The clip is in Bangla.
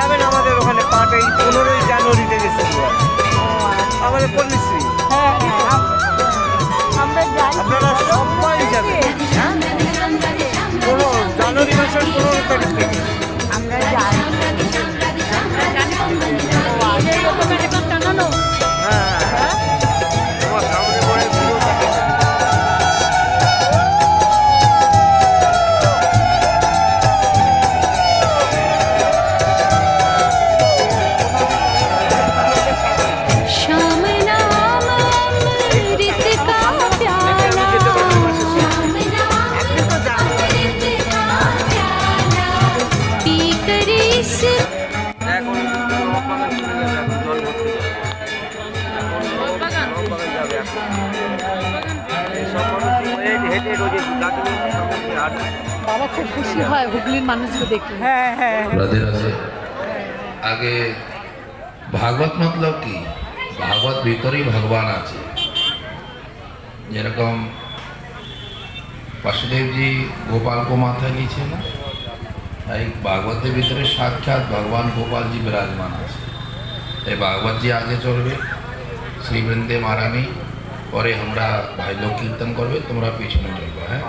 যাবেন আমাদের ওখানে পাঠ এই 15ই জানুয়ারি থেকে শুরু হয় আমাদের পল্লীশ্রী। আপনারা সবাই যাবেন, হ্যাঁ, জানুয়ারি মাসের 15 তারিখ থেকে। আমরা যাই হ্যাঁ, তোমার সামনে পড়ে পুরো থাকে। এখন বাগান চলে গেছে, এখন জল ভর্তি যাবে এখন সব মানুষ হেঁটে রোজে গাছগুলো সামনে দিয়ে হাঁটে। বাবা খুব খুশি হয় হুগলির মানুষকে দেখে। রাধে রাধে। আগে ভাগবত মতলব কি, ভাগবত ভিতরেই ভগবান আছে। যেরকম বাসুদেবজি গোপাল को মাথায় নিয়েছে না, তাই ভাগবতের ভিতরে সাক্ষাৎ ভগবান গোপালজি বিরাজমান আছে। তাই ভাগবতজি আগে চলবে, শ্রীবৃন্দে মারানি, পরে আমরা ভাই লোক কীর্তন করবে, তোমরা পিছনে চলবে। হ্যাঁ।